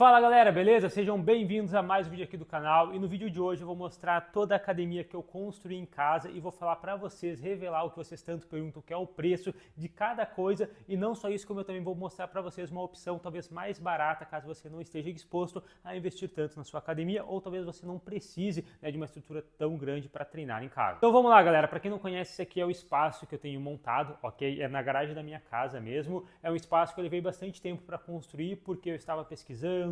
Fala galera, beleza? Sejam bem-vindos a mais um vídeo aqui do canal e no vídeo de hoje eu vou mostrar toda a academia que eu construí em casa e vou falar pra vocês, revelar o que vocês tanto perguntam, que é o preço de cada coisa e não só isso, como eu também vou mostrar pra vocês uma opção talvez mais barata caso você não esteja disposto a investir tanto na sua academia ou talvez você não precise, de uma estrutura tão grande para treinar em casa. Então vamos lá galera, pra quem não conhece, esse aqui é o espaço que eu tenho montado, ok? É na garagem da minha casa mesmo, é um espaço que eu levei bastante tempo para construir porque eu estava pesquisando,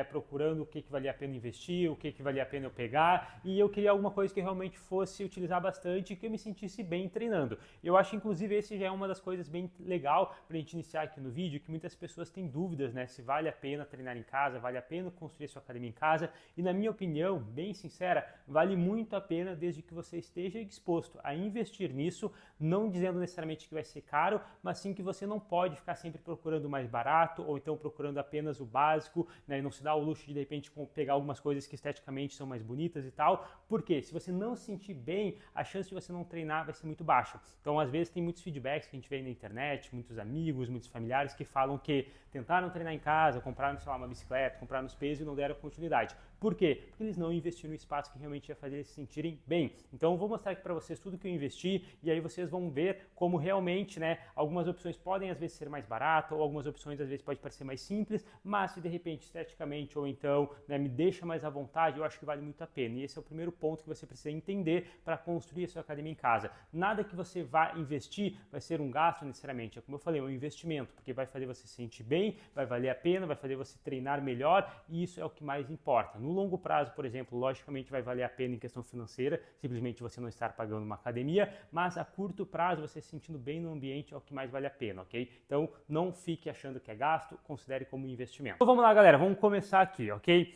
procurando o que valia a pena investir, o que valia a pena eu pegar, e eu queria alguma coisa que realmente fosse utilizar bastante e que eu me sentisse bem treinando. Eu acho, inclusive, esse já é uma das coisas bem legal para a gente iniciar aqui no vídeo, que muitas pessoas têm dúvidas, se vale a pena treinar em casa, vale a pena construir sua academia em casa, e na minha opinião, bem sincera, vale muito a pena desde que você esteja disposto a investir nisso, não dizendo necessariamente que vai ser caro, mas sim que você não pode ficar sempre procurando o mais barato, ou então procurando apenas o básico, e não se dá o luxo de repente pegar algumas coisas que esteticamente são mais bonitas e tal, porque se você não se sentir bem, a chance de você não treinar vai ser muito baixa. Então às vezes tem muitos feedbacks que a gente vê na internet, muitos amigos, muitos familiares que falam que tentaram treinar em casa, compraram, sei lá, uma bicicleta, compraram os pesos e não deram continuidade. Por quê? Porque eles não investiram no espaço que realmente ia fazer eles se sentirem bem. Então eu vou mostrar aqui para vocês tudo que eu investi e aí vocês vão ver como realmente, algumas opções podem às vezes ser mais baratas ou algumas opções às vezes pode parecer mais simples, mas se de repente esteticamente ou então me deixa mais à vontade, eu acho que vale muito a pena. E esse é o primeiro ponto que você precisa entender para construir a sua academia em casa. Nada que você vá investir vai ser um gasto necessariamente, é como eu falei, é um investimento, porque vai fazer você se sentir bem, vai valer a pena, vai fazer você treinar melhor e isso é o que mais importa. No longo prazo, por exemplo, logicamente vai valer a pena em questão financeira, simplesmente você não estar pagando uma academia, mas a curto prazo você se sentindo bem no ambiente é o que mais vale a pena, ok? Então não fique achando que é gasto, considere como investimento. Então vamos lá galera, vamos começar aqui, ok?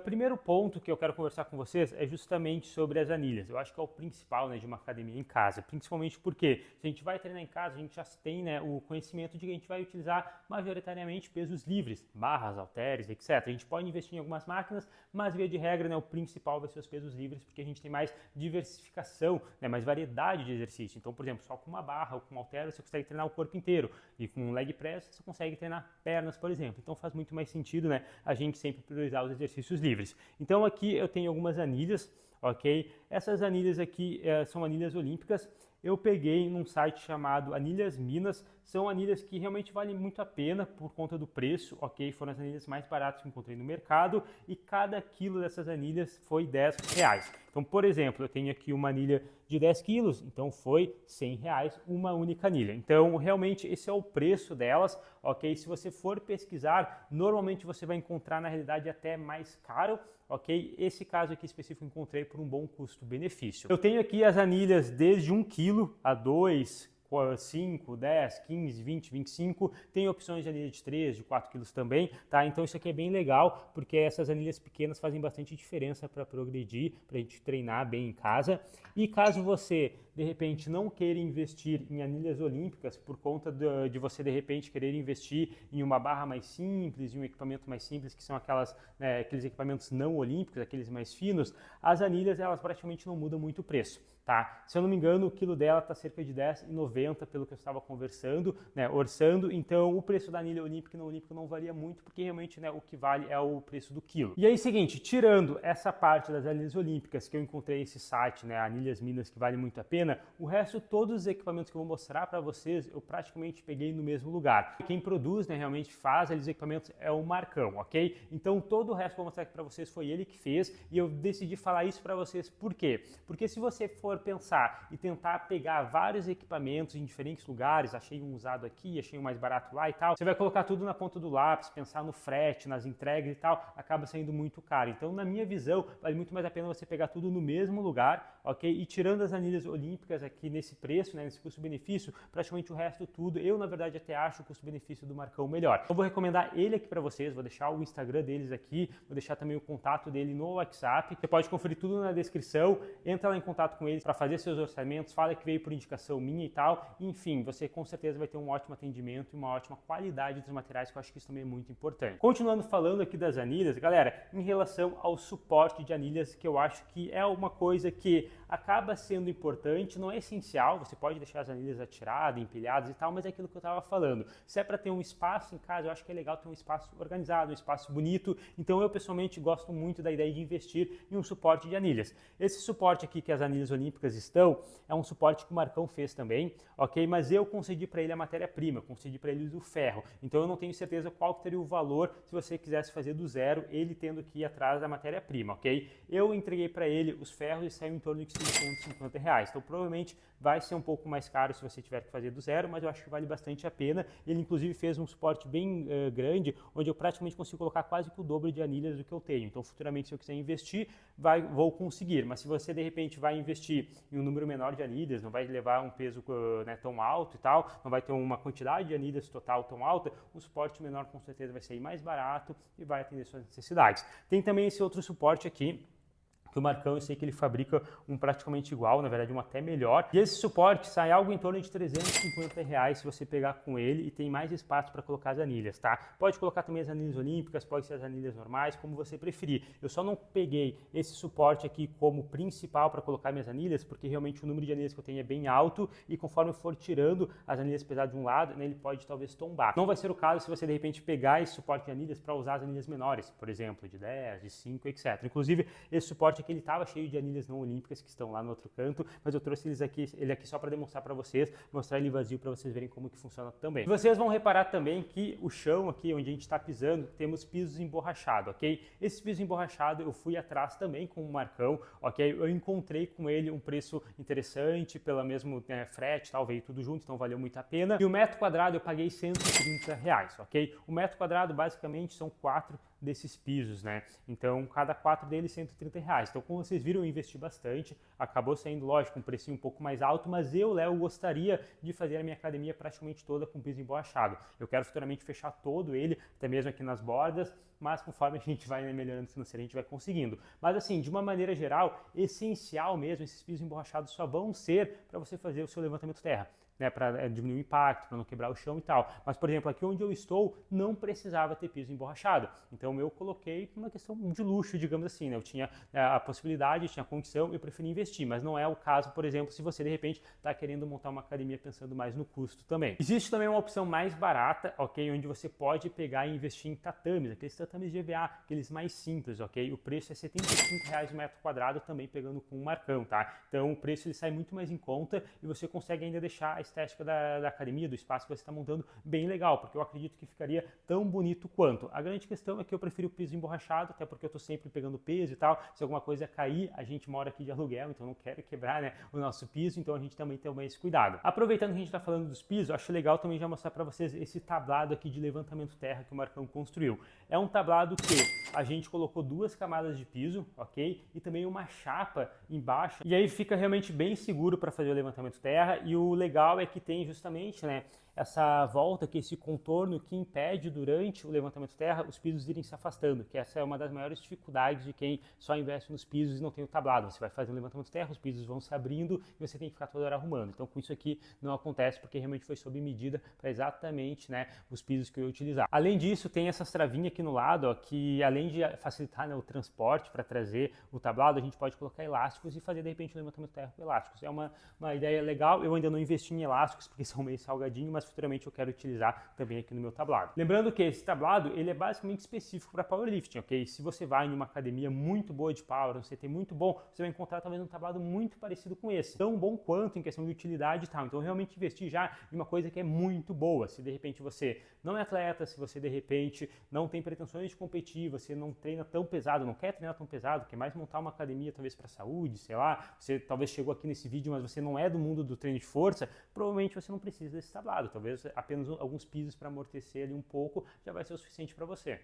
Primeiro ponto que eu quero conversar com vocês é justamente sobre as anilhas. Eu acho que é o principal de uma academia em casa, principalmente porque se a gente vai treinar em casa, a gente já tem o conhecimento de que a gente vai utilizar majoritariamente pesos livres, barras, halteres, etc. A gente pode investir em algumas máquinas, mas via de regra, o principal vai ser os pesos livres, porque a gente tem mais diversificação, mais variedade de exercício. Então, por exemplo, só com uma barra ou com um halter você consegue treinar o corpo inteiro, e com um leg press você consegue treinar pernas, por exemplo. Então faz muito mais sentido, a gente sempre priorizar os exercícios livres. Então aqui eu tenho algumas anilhas, ok? Essas anilhas aqui são anilhas olímpicas. Eu peguei num site chamado Anilhas Minas, são anilhas que realmente valem muito a pena por conta do preço, ok? Foram as anilhas mais baratas que eu encontrei no mercado e cada quilo dessas anilhas foi R$10. Então, por exemplo, eu tenho aqui uma anilha de 10 quilos, então foi R$100 uma única anilha. Então, realmente, esse é o preço delas, ok? Se você for pesquisar, normalmente você vai encontrar, na realidade, até mais caro, ok? Esse caso aqui específico eu encontrei por um bom custo-benefício. Eu tenho aqui as anilhas desde 1 quilo a 2, 5, 10, 15, 20, 25, tem opções de anilha de 3, de 4 quilos também, tá? Então isso aqui é bem legal, porque essas anilhas pequenas fazem bastante diferença para progredir, para a gente treinar bem em casa. E caso você, de repente, não queira investir em anilhas olímpicas, por conta de você, de repente, querer investir em uma barra mais simples, em um equipamento mais simples, que são aqueles equipamentos não olímpicos, aqueles mais finos, as anilhas, elas praticamente não mudam muito o preço. Tá? Se eu não me engano, o quilo dela está cerca de R$10,90 pelo que eu estava conversando, orçando, então o preço da anilha olímpica e não olímpica não varia muito, porque realmente o que vale é o preço do quilo. E aí, seguinte, tirando essa parte das anilhas olímpicas que eu encontrei nesse site, Anilhas Minas, que vale muito a pena, o resto, todos os equipamentos que eu vou mostrar para vocês, eu praticamente peguei no mesmo lugar. Quem produz, realmente faz aqueles equipamentos é o Marcão, ok? Então todo o resto que eu vou mostrar aqui para vocês foi ele que fez e eu decidi falar isso para vocês por quê? Porque se você for pensar e tentar pegar vários equipamentos em diferentes lugares, achei um usado aqui, achei um mais barato lá e tal, você vai colocar tudo na ponta do lápis, pensar no frete, nas entregas e tal, acaba saindo muito caro. Então, na minha visão, vale muito mais a pena você pegar tudo no mesmo lugar, ok? E tirando as anilhas olímpicas aqui nesse preço, nesse custo-benefício, praticamente o resto tudo, eu na verdade até acho o custo-benefício do Marcão melhor. Eu vou recomendar ele aqui para vocês, vou deixar o Instagram deles aqui, vou deixar também o contato dele no WhatsApp, você pode conferir tudo na descrição, entra lá em contato com eles para fazer seus orçamentos, fala que veio por indicação minha e tal, enfim, você com certeza vai ter um ótimo atendimento e uma ótima qualidade dos materiais, que eu acho que isso também é muito importante. Continuando falando aqui das anilhas, galera, em relação ao suporte de anilhas, que eu acho que é uma coisa que acaba sendo importante, importante, não é essencial, você pode deixar as anilhas atiradas, empilhadas e tal, mas é aquilo que eu estava falando. Se é para ter um espaço em casa, eu acho que é legal ter um espaço organizado, um espaço bonito. Então eu pessoalmente gosto muito da ideia de investir em um suporte de anilhas. Esse suporte aqui que as anilhas olímpicas estão, é um suporte que o Marcão fez também, ok? Mas eu concedi para ele a matéria-prima, concedi para ele o ferro. Então eu não tenho certeza qual que teria o valor se você quisesse fazer do zero, ele tendo que ir atrás da matéria-prima, ok? Eu entreguei para ele os ferros e saiu em torno de R$650. Então provavelmente vai ser um pouco mais caro se você tiver que fazer do zero, mas eu acho que vale bastante a pena. Ele inclusive fez um suporte bem grande, onde eu praticamente consigo colocar quase que o dobro de anilhas do que eu tenho. Então futuramente, se eu quiser investir, vou conseguir. Mas se você de repente vai investir em um número menor de anilhas, não vai levar um peso né, tão alto e tal, não vai ter uma quantidade de anilhas total tão alta, um suporte menor com certeza vai sair mais barato e vai atender suas necessidades. Tem também esse outro suporte aqui, que o Marcão, eu sei que ele fabrica um praticamente igual, na verdade um até melhor. E esse suporte sai algo em torno de R$350 se você pegar com ele e tem mais espaço para colocar as anilhas, tá? Pode colocar também as anilhas olímpicas, pode ser as anilhas normais, como você preferir. Eu só não peguei esse suporte aqui como principal para colocar minhas anilhas, porque realmente o número de anilhas que eu tenho é bem alto e conforme eu for tirando as anilhas pesadas de um lado, né, ele pode talvez tombar. Não vai ser o caso se você de repente pegar esse suporte de anilhas para usar as anilhas menores, por exemplo, de 10, de 5, etc. Inclusive, esse suporte que ele estava cheio de anilhas não olímpicas que estão lá no outro canto, mas eu trouxe ele aqui só para demonstrar para vocês, mostrar ele vazio para vocês verem como que funciona também. E vocês vão reparar também que o chão aqui, onde a gente está pisando, temos pisos emborrachados, ok? Esse piso emborrachado eu fui atrás também com o Marcão, ok? Eu encontrei com ele um preço interessante, pelo mesmo frete, tal, veio tudo junto, então valeu muito a pena. E o metro quadrado eu paguei R$130, ok? O metro quadrado basicamente são 4 desses pisos, né? Então, cada 4 deles R$130. Então, como vocês viram, eu investi bastante, acabou saindo, lógico, um precinho um pouco mais alto, mas eu, Léo, gostaria de fazer a minha academia praticamente toda com piso emborrachado. Eu quero futuramente fechar todo ele, até mesmo aqui nas bordas, mas conforme a gente vai melhorando financeiramente, a gente vai conseguindo. Mas assim, de uma maneira geral, essencial mesmo, esses pisos emborrachados só vão ser para você fazer o seu levantamento terra, né, para diminuir o impacto, para não quebrar o chão e tal. Mas, por exemplo, aqui onde eu estou, não precisava ter piso emborrachado. Então, eu coloquei uma questão de luxo, digamos assim, né? Eu tinha a possibilidade, tinha a condição, eu preferi investir. Mas não é o caso, por exemplo, se você, de repente, está querendo montar uma academia pensando mais no custo também. Existe também uma opção mais barata, ok? Onde você pode pegar e investir em tatames, aqueles tatames de EVA, aqueles mais simples, ok? O preço é R$75 o metro quadrado, também pegando com um Marcão, tá? Então, o preço ele sai muito mais em conta e você consegue ainda deixar a estética da academia, do espaço que você está montando, bem legal, porque eu acredito que ficaria tão bonito quanto. A grande questão é que eu prefiro o piso emborrachado, até porque eu estou sempre pegando peso e tal, se alguma coisa cair, a gente mora aqui de aluguel, então não quero quebrar, né, o nosso piso, então a gente também tem esse cuidado. Aproveitando que a gente está falando dos pisos, acho legal também já mostrar para vocês esse tablado aqui de levantamento terra que o Marcão construiu. É um tablado que a gente colocou 2 camadas de piso, ok? E também uma chapa embaixo, e aí fica realmente bem seguro para fazer o levantamento terra, e o legal é que tem justamente, né, essa volta, que esse contorno que impede durante o levantamento terra os pisos irem se afastando, que essa é uma das maiores dificuldades de quem só investe nos pisos e não tem o tablado. Você vai fazer um levantamento terra, os pisos vão se abrindo e você tem que ficar toda hora arrumando. Então com isso aqui não acontece, porque realmente foi sob medida para exatamente, né, os pisos que eu ia utilizar. Além disso, tem essas travinhas aqui no lado, ó, que além de facilitar, né, o transporte para trazer o tablado, a gente pode colocar elásticos e fazer de repente um levantamento terra com elásticos. É uma ideia legal. Eu ainda não investi em elásticos porque são meio salgadinho, mas futuramente eu quero utilizar também aqui no meu tablado. Lembrando que esse tablado, ele é basicamente específico para powerlifting, ok? Se você vai em uma academia muito boa de power, um CT muito bom, você vai encontrar talvez um tablado muito parecido com esse, tão bom quanto em questão de utilidade e tal. Então realmente investir já em uma coisa que é muito boa. Se de repente você não é atleta, se você de repente não tem pretensões de competir, você não treina tão pesado, não quer treinar tão pesado, quer mais montar uma academia talvez para saúde, sei lá, você talvez chegou aqui nesse vídeo, mas você não é do mundo do treino de força, provavelmente você não precisa desse tablado. Talvez apenas alguns pisos para amortecer ali um pouco já vai ser o suficiente para você.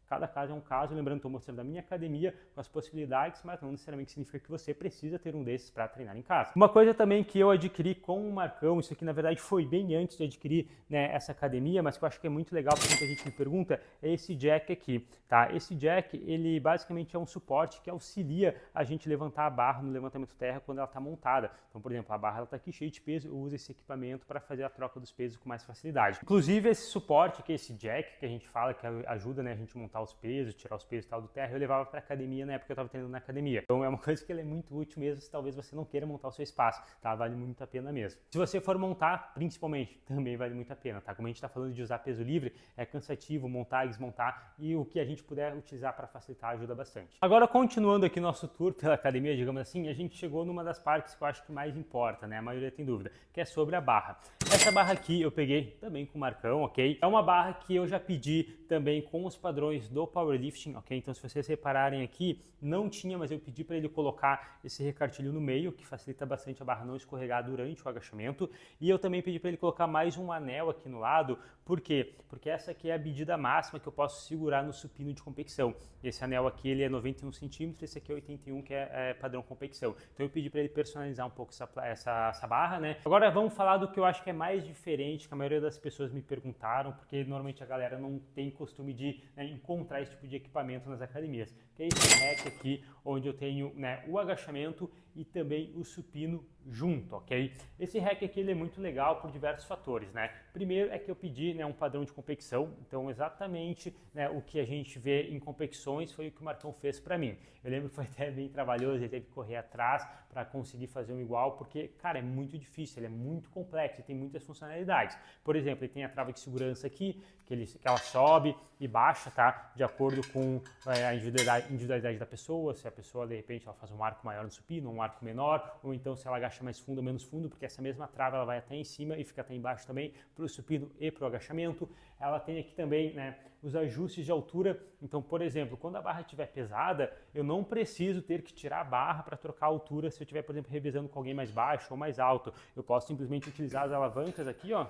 Cada caso é um caso, lembrando que estou mostrando a minha academia com as possibilidades, mas não necessariamente significa que você precisa ter um desses para treinar em casa. Uma coisa também que eu adquiri com o Marcão, isso aqui na verdade foi bem antes de adquirir, né, essa academia, mas que eu acho que é muito legal, porque muita gente me pergunta, é esse jack aqui, tá? Esse jack, ele basicamente é um suporte que auxilia a gente levantar a barra no levantamento terra quando ela está montada. Então, por exemplo, a barra está aqui cheia de peso, eu uso esse equipamento para fazer a troca dos pesos com mais facilidade. Inclusive esse suporte, que é esse jack, que a gente fala que ajuda, né, a gente montar montar os pesos, tirar os pesos e tal do terra, eu levava para academia na época que eu estava treinando na academia. Então é uma coisa que ela é muito útil mesmo se talvez você não queira montar o seu espaço, tá? Vale muito a pena mesmo. Se você for montar, principalmente, também vale muito a pena, tá? Como a gente está falando de usar peso livre, é cansativo montar e desmontar, e o que a gente puder utilizar para facilitar ajuda bastante. Agora, continuando aqui nosso tour pela academia, digamos assim, a gente chegou numa das partes que eu acho que mais importa, né? A maioria tem dúvida, que é sobre a barra. Essa barra aqui eu peguei também com o Marcão, ok? É uma barra que eu já pedi também com os padrões do powerlifting, ok? Então, se vocês repararem aqui, não tinha, mas eu pedi para ele colocar esse recartilho no meio, que facilita bastante a barra não escorregar durante o agachamento. E eu também pedi para ele colocar mais um anel aqui no lado. Por quê? Porque essa aqui é a medida máxima que eu posso segurar no supino de competição. Esse anel aqui ele é 91 centímetros, esse aqui é 81, que é padrão competição. Então eu pedi para ele personalizar um pouco essa barra, né? Agora vamos falar do que eu acho que é mais diferente, que a maioria das pessoas me perguntaram, porque normalmente a galera não tem costume de encontrar esse tipo de equipamento nas academias. Que é esse rack aqui, onde eu tenho, né, o agachamento e também o supino junto, ok? Esse rack aqui ele é muito legal por diversos fatores, né? Primeiro é que eu pedi, né, um padrão de competição, então exatamente, né, o que a gente vê em competições foi o que o Marcão fez para mim. Eu lembro que foi até bem trabalhoso, ele teve que correr atrás para conseguir fazer um igual, porque, cara, é muito difícil, ele é muito complexo, tem muitas funcionalidades. Por exemplo, ele tem a trava de segurança aqui, que ela sobe e baixa, tá? De acordo com a individualidade da pessoa, se a pessoa, de repente, ela faz um arco maior no supino, um arco menor, ou então se ela agacha mais fundo ou menos fundo, porque essa mesma trava ela vai até em cima e fica até embaixo também, para o supino e para o agachamento. Ela tem aqui também, né, os ajustes de altura. Então, por exemplo, quando a barra estiver pesada, eu não preciso ter que tirar a barra para trocar a altura se eu estiver, por exemplo, revezando com alguém mais baixo ou mais alto. Eu posso simplesmente utilizar as alavancas aqui, ó,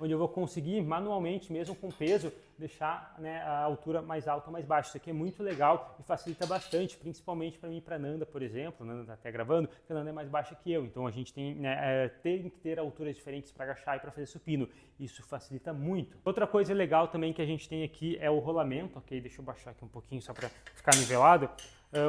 onde eu vou conseguir manualmente, mesmo com peso, deixar, né, a altura mais alta ou mais baixa. Isso aqui é muito legal e facilita bastante, principalmente para mim e para a Nanda, por exemplo. A Nanda está até gravando, porque a Nanda é mais baixa que eu. Então a gente tem, né, tem que ter alturas diferentes para agachar e para fazer supino. Isso facilita muito. Outra coisa legal também que a gente tem aqui é o rolamento, ok? Deixa eu baixar aqui um pouquinho só para ficar nivelado.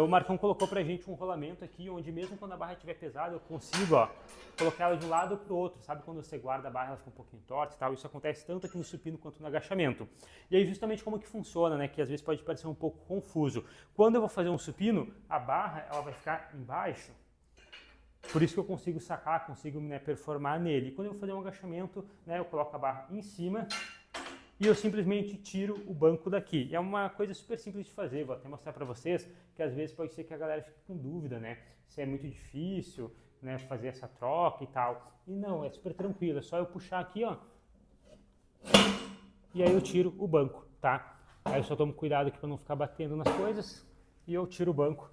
O Marcão colocou pra gente um rolamento aqui, onde mesmo quando a barra estiver pesada, eu consigo, ó, colocar ela de um lado para o outro. Sabe quando você guarda a barra, ela fica um pouquinho torta e tal? Isso acontece tanto aqui no supino quanto no agachamento. E aí justamente como que funciona, né, que às vezes pode parecer um pouco confuso. Quando eu vou fazer um supino, a barra ela vai ficar embaixo. Por isso que eu consigo sacar, consigo, né, performar nele. E quando eu vou fazer um agachamento, né, eu coloco a barra em cima e eu simplesmente tiro o banco daqui. E é uma coisa super simples de fazer, vou até mostrar para vocês, que às vezes pode ser que a galera fique com dúvida, né? Se é muito difícil, né, fazer essa troca e tal. E não, é super tranquilo, é só eu puxar aqui, ó, e aí eu tiro o banco, tá? Aí eu só tomo cuidado aqui para não ficar batendo nas coisas, e eu tiro o banco,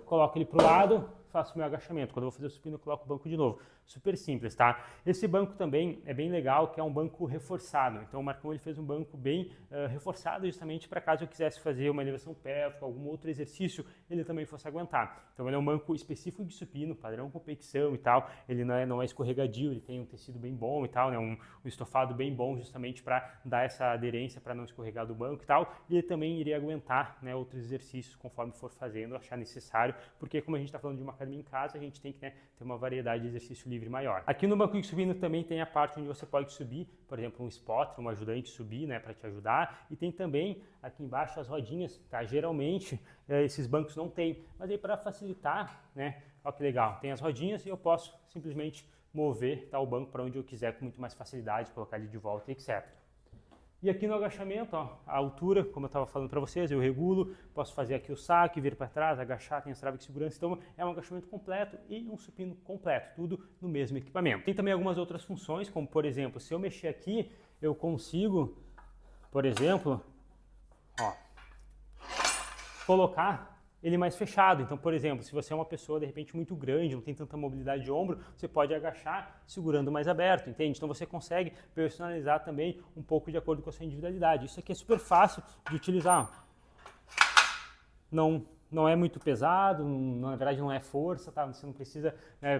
coloco ele pro lado, faço o meu agachamento. Quando eu vou fazer o supino, eu coloco o banco de novo. Super simples, tá? Esse banco também é bem legal, que é um banco reforçado. Então o Marcão ele fez um banco bem reforçado justamente para caso eu quisesse fazer uma elevação pélvica, algum outro exercício, ele também fosse aguentar. Então ele é um banco específico de supino, padrão competição e tal. Ele não é escorregadio, ele tem um tecido bem bom e tal, né? Um estofado bem bom justamente para dar essa aderência, para não escorregar do banco e tal. E ele também iria aguentar, né, outros exercícios conforme for fazendo, achar necessário, porque como a gente está falando de uma academia em casa, a gente tem que, né, ter uma variedade de exercício livre maior. Aqui no banco de supino também tem a parte onde você pode subir, por exemplo, um spotter, um ajudante subir, né, para te ajudar. E tem também aqui embaixo as rodinhas, tá? Geralmente esses bancos não tem, mas aí para facilitar, né, olha que legal, tem as rodinhas e eu posso simplesmente mover, tá, o banco para onde eu quiser com muito mais facilidade, colocar ele de volta, etc. E aqui no agachamento, ó, a altura, como eu estava falando para vocês, eu regulo, posso fazer aqui o saque, vir para trás, agachar, tem as travas de segurança, então é um agachamento completo e um supino completo, tudo no mesmo equipamento. Tem também algumas outras funções, como por exemplo, se eu mexer aqui, eu consigo, por exemplo, ó, colocar ele mais fechado. Então, por exemplo, se você é uma pessoa de repente muito grande, não tem tanta mobilidade de ombro, você pode agachar segurando mais aberto, entende? Então você consegue personalizar também um pouco de acordo com a sua individualidade. Isso aqui é super fácil de utilizar. Não não é muito pesado, na verdade não é força, tá? Você não precisa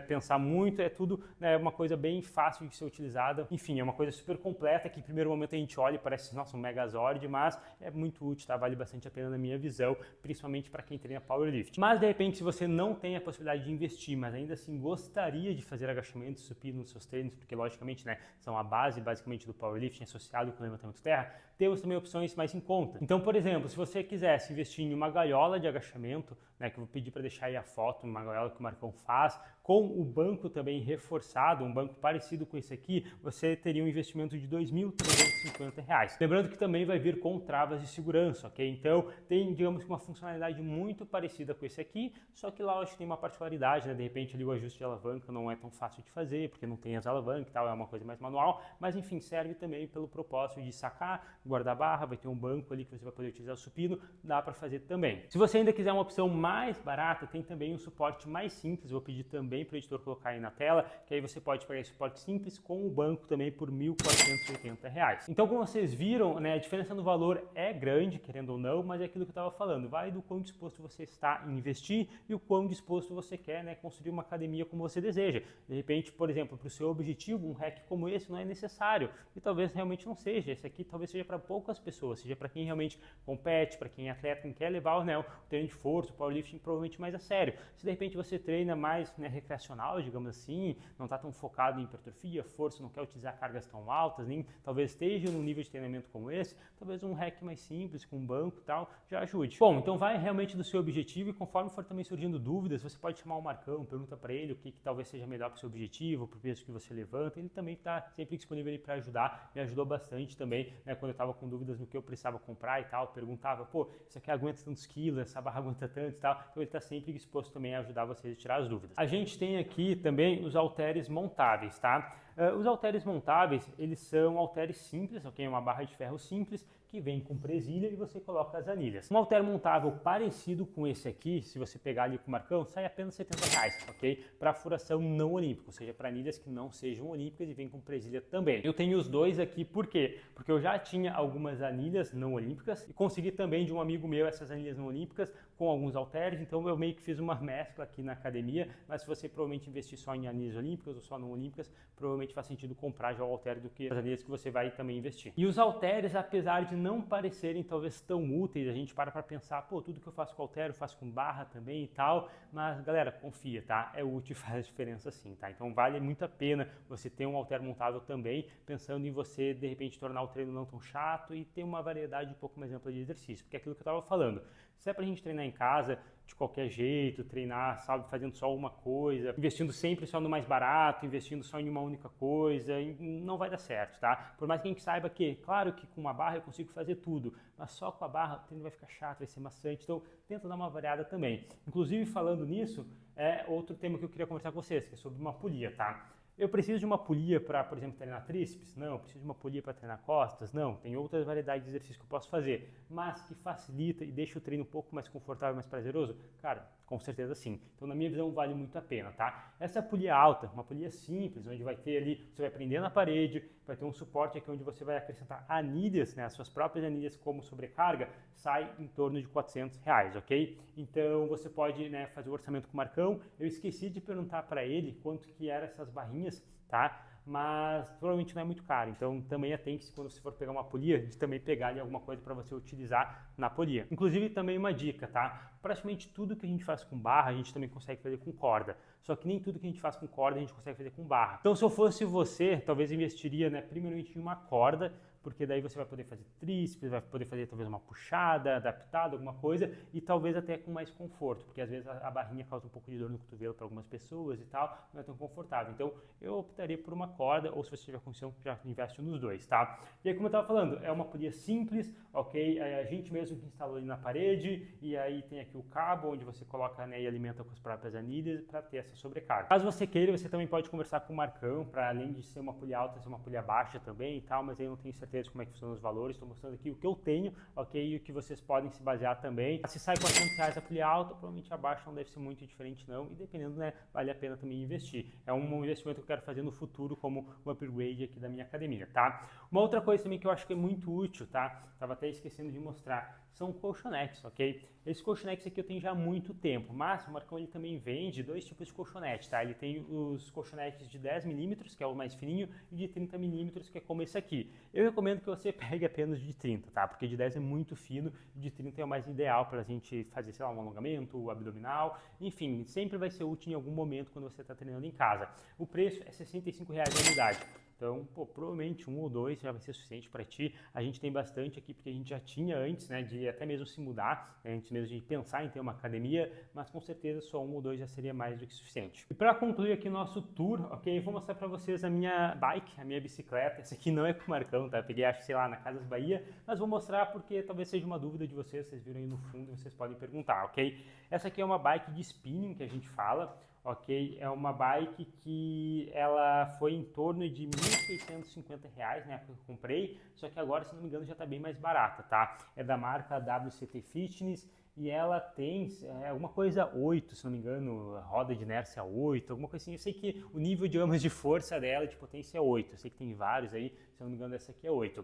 pensar muito, é tudo uma coisa bem fácil de ser utilizada. Enfim, é uma coisa super completa que em primeiro momento a gente olha e parece, nossa, um Megazord, mas é muito útil, tá? Vale bastante a pena na minha visão, principalmente para quem treina powerlifting. Mas de repente, se você não tem a possibilidade de investir, mas ainda assim gostaria de fazer agachamento supino nos seus treinos, porque logicamente, são a base basicamente do powerlifting associado com o levantamento de terra, temos também opções mais em conta. Então, por exemplo, se você quisesse investir em uma gaiola de agachamento, que eu vou pedir para deixar aí a foto, uma gaiola que o Marcão faz, com o banco também reforçado, um banco parecido com esse aqui, você teria um investimento de R$ 2.350. Lembrando que também vai vir com travas de segurança, ok? Então, tem, digamos que uma funcionalidade muito parecida com esse aqui, só que lá eu acho que tem uma particularidade, de repente ali o ajuste de alavanca não é tão fácil de fazer, porque não tem as alavancas e tal, é uma coisa mais manual, mas enfim, serve também pelo propósito de sacar, guardar a barra, vai ter um banco ali que você vai poder utilizar o supino, dá para fazer também. Se você ainda quiser uma opção mais barata, tem também um suporte mais simples, vou pedir também para o editor colocar aí na tela, que aí você pode pegar esse suporte simples com o banco também por R$ 1.480. Então, como vocês viram, a diferença no valor é grande, querendo ou não, mas é aquilo que eu estava falando, vai do quão disposto você está em investir e o quão disposto você quer construir uma academia como você deseja. De repente, por exemplo, para o seu objetivo, um hack como esse não é necessário e talvez realmente não seja. Esse aqui talvez seja para poucas pessoas, seja para quem realmente compete, para quem é atleta, quem quer levar o treino de força, o powerlifting provavelmente mais a sério. Se de repente você treina mais recreacional, digamos assim, não está tão focado em hipertrofia, força, não quer utilizar cargas tão altas, nem talvez esteja num nível de treinamento como esse, talvez um hack mais simples, com um banco e tal, já ajude. Bom, então vai realmente do seu objetivo e conforme for também surgindo dúvidas, você pode chamar o Marcão, pergunta para ele o que talvez seja melhor para o seu objetivo, para o peso que você levanta, ele também está sempre disponível para ajudar, me ajudou bastante também, quando eu estava com dúvidas no que eu precisava comprar e tal, perguntava, pô, isso aqui aguenta tantos quilos, essa barra aguenta tanto e tal, então ele está sempre disposto também a ajudar vocês a tirar as dúvidas. A gente tem aqui também os halteres montáveis, tá? Os halteres montáveis, eles são halteres simples, ok? Uma barra de ferro simples que vem com presilha e você coloca as anilhas. Um halter montável parecido com esse aqui, se você pegar ali com o Marcão, sai apenas R$ 70, ok? Para furação não olímpica, ou seja, para anilhas que não sejam olímpicas e vem com presilha também. Eu tenho os dois aqui, por quê? Porque eu já tinha algumas anilhas não olímpicas e consegui também de um amigo meu essas anilhas não olímpicas com alguns halteres, então eu meio que fiz uma mescla aqui na academia, mas se você provavelmente investir só em anilhas olímpicas ou só não olímpicas, provavelmente faz sentido comprar já o halter do que as anilhas que você vai também investir. E os halteres, apesar de não parecerem talvez tão úteis, a gente para pensar, pô, tudo que eu faço com halter eu faço com barra também e tal, mas galera, confia, tá? É útil e faz diferença sim, tá? Então vale muito a pena você ter um halter montável também, pensando em você de repente tornar o treino não tão chato e ter uma variedade um pouco mais ampla de exercício, porque é aquilo que eu estava falando, se é pra gente treinar em casa de qualquer jeito, treinar, sabe, fazendo só uma coisa, investindo sempre só no mais barato, investindo só em uma única coisa, não vai dar certo, tá? Por mais que a gente saiba que, claro que com uma barra eu consigo fazer tudo, mas só com a barra o treino vai ficar chato, vai ser maçante, então tenta dar uma variada também. Inclusive, falando nisso, é outro tema que eu queria conversar com vocês, que é sobre uma polia, tá? Eu preciso de uma polia para, por exemplo, treinar tríceps? Não. Preciso de uma polia para treinar costas? Não. Tem outras variedades de exercícios que eu posso fazer, mas que facilita e deixa o treino um pouco mais confortável, mais prazeroso? Cara, com certeza sim. Então, na minha visão, vale muito a pena, tá? Essa polia alta, uma polia simples, onde vai ter ali, você vai prender na parede, vai ter um suporte aqui onde você vai acrescentar anilhas, as suas próprias anilhas como sobrecarga, sai em torno de R$ 400, ok? Então, você pode fazer o orçamento com o Marcão. Eu esqueci de perguntar para ele quanto que eram essas barrinhas, tá? Mas provavelmente não é muito caro, então também atente-se quando você for pegar uma polia, de também pegar ali alguma coisa para você utilizar na polia. Inclusive também uma dica, tá? Praticamente tudo que a gente faz com barra, a gente também consegue fazer com corda, só que nem tudo que a gente faz com corda a gente consegue fazer com barra. Então se eu fosse você, talvez investiria primeiramente em uma corda, porque daí você vai poder fazer tríceps, vai poder fazer talvez uma puxada, adaptada, alguma coisa, e talvez até com mais conforto, porque às vezes a barrinha causa um pouco de dor no cotovelo para algumas pessoas e tal, não é tão confortável. Então eu optaria por uma corda, ou se você tiver condição, já investe nos dois, tá? E aí, como eu estava falando, é uma polia simples, ok? É a gente mesmo que instalou ali na parede, e aí tem aqui o cabo, onde você coloca e alimenta com as próprias anilhas para ter essa sobrecarga. Caso você queira, você também pode conversar com o Marcão, para além de ser uma polia alta, ser uma polia baixa também e tal, mas aí eu não tenho certeza como é que funcionam os valores, estou mostrando aqui o que eu tenho, ok? E o que vocês podem se basear também. Se sai R$ 400 a polia alta, provavelmente a baixa não deve ser muito diferente não, e dependendo, vale a pena também investir. É um investimento que eu quero fazer no futuro como um upgrade aqui da minha academia, tá? Uma outra coisa também que eu acho que é muito útil, tá? Tava até esquecendo de mostrar. são colchonetes, ok? Esse colchonete aqui eu tenho já há muito tempo, mas o Marcão ele também vende dois tipos de colchonete, tá? Ele tem os colchonetes de 10 milímetros, que é o mais fininho, e de 30 milímetros, que é como esse aqui. Eu recomendo que você pegue apenas de 30, tá? Porque de 10 é muito fino, e de 30 é o mais ideal para a gente fazer, sei lá, um alongamento, abdominal, enfim, sempre vai ser útil em algum momento quando você está treinando em casa. O preço é R$ 65,00 a unidade. Então, pô, provavelmente um ou dois já vai ser suficiente para ti. A gente tem bastante aqui porque a gente já tinha antes, né, de até mesmo se mudar, né, antes mesmo de pensar em ter uma academia, mas com certeza só um ou dois já seria mais do que suficiente. E para concluir aqui nosso tour, ok, eu vou mostrar para vocês a minha bike, a minha bicicleta. Essa aqui não é com o Marcão, tá? Eu peguei, acho, sei lá, na Casas Bahia, mas vou mostrar porque talvez seja uma dúvida de vocês viram aí no fundo e vocês podem perguntar, ok? Essa aqui é uma bike de spinning que a gente fala. Ok, é uma bike que ela foi em torno de R$ 1.650, né, que eu comprei, só que agora, se não me engano, já está bem mais barata, tá? É da marca WCT Fitness e ela tem alguma coisa 8, se não me engano, roda de inércia 8, alguma coisa assim. Eu sei que o nível, digamos, de força dela, de potência é 8, eu sei que tem vários aí, se não me engano, essa aqui é 8.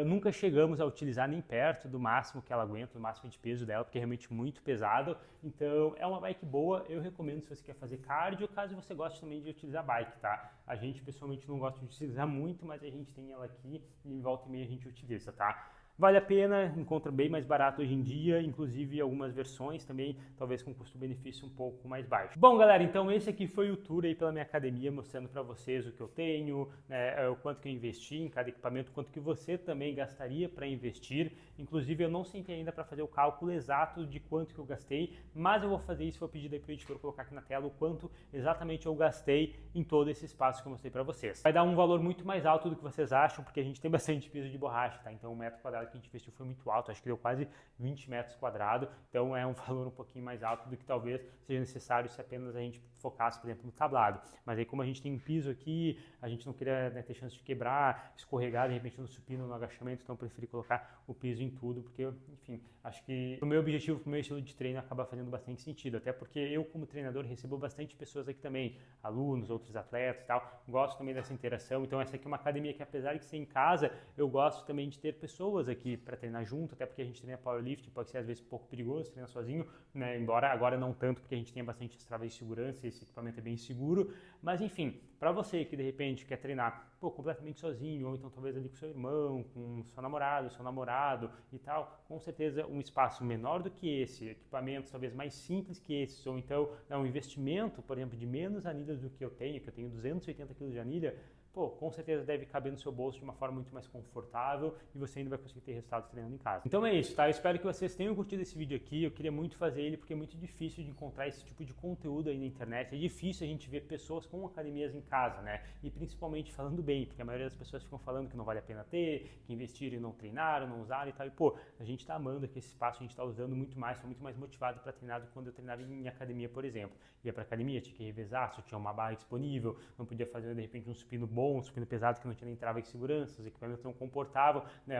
Nunca chegamos a utilizar nem perto do máximo que ela aguenta, do máximo de peso dela, porque é realmente muito pesado. Então é uma bike boa, eu recomendo se você quer fazer cardio, caso você goste também de utilizar bike, tá? A gente pessoalmente não gosta de utilizar muito, mas a gente tem ela aqui e em volta e meia a gente utiliza, tá? Vale a pena, encontra bem mais barato hoje em dia, inclusive algumas versões também, talvez com custo-benefício um pouco mais baixo. Bom, galera, então esse aqui foi o tour aí pela minha academia, mostrando para vocês o que eu tenho, né, o quanto que eu investi em cada equipamento, quanto que você também gastaria para investir. Inclusive, eu não sentei ainda para fazer o cálculo exato de quanto que eu gastei, mas eu vou fazer isso, vou pedir daí para o editor colocar aqui na tela o quanto exatamente eu gastei em todo esse espaço que eu mostrei para vocês. Vai dar um valor muito mais alto do que vocês acham, porque a gente tem bastante piso de borracha, tá? Então, o metro quadrado que a gente investiu foi muito alto, acho que deu quase 20 metros quadrados, então é um valor um pouquinho mais alto do que talvez seja necessário se apenas a gente focasse, por exemplo, no tablado. Mas aí como a gente tem um piso aqui, a gente não queria, né, ter chance de quebrar, escorregar de repente no supino, no agachamento, então eu preferi colocar o piso em tudo, porque, enfim, acho que o meu objetivo, o meu estilo de treino acaba fazendo bastante sentido, até porque eu como treinador recebo bastante pessoas aqui também, alunos, outros atletas e tal, gosto também dessa interação, então essa aqui é uma academia que apesar de ser em casa, eu gosto também de ter pessoas aqui para treinar junto, até porque a gente treina powerlifting, pode ser às vezes um pouco perigoso treinar sozinho, né? Embora agora não tanto, porque a gente tenha bastante as travas de segurança e esse equipamento é bem seguro, mas enfim, para você que de repente quer treinar completamente sozinho, ou então talvez ali com seu irmão, com seu namorado e tal, com certeza um espaço menor do que esse, equipamentos talvez mais simples que esses, ou então um investimento, por exemplo, de menos anilhas do que eu tenho 280 kg de anilha, pô, com certeza deve caber no seu bolso de uma forma muito mais confortável e você ainda vai conseguir ter resultados treinando em casa. Então é isso, tá? Eu espero que vocês tenham curtido esse vídeo aqui. Eu queria muito fazer ele porque é muito difícil de encontrar esse tipo de conteúdo aí na internet. É difícil a gente ver pessoas com academias em casa, né? E principalmente falando bem, porque a maioria das pessoas ficam falando que não vale a pena ter, que investiram e não treinaram, não usaram e tal. E pô, a gente tá amando aqui esse espaço, a gente tá usando muito mais, tô muito mais motivado para treinar do que quando eu treinava em academia, por exemplo. Ia pra academia, tinha que revezar, só tinha uma barra disponível, não podia fazer de repente um supino bom, um supino pesado que não tinha nem trava de segurança, os equipamentos não comportavam, né,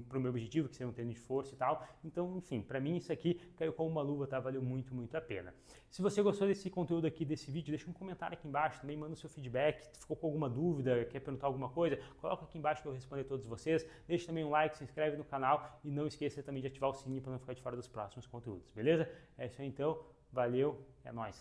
para o meu objetivo, que seria um treino de força e tal. Então, enfim, para mim isso aqui caiu como uma luva, tá? Valeu muito, muito a pena. Se você gostou desse conteúdo aqui, desse vídeo, deixa um comentário aqui embaixo, também manda o seu feedback, ficou com alguma dúvida, quer perguntar alguma coisa, coloca aqui embaixo que eu vou responder todos vocês. Deixa também um like, se inscreve no canal e não esqueça também de ativar o sininho para não ficar de fora dos próximos conteúdos, beleza? É isso aí então, valeu, é nóis!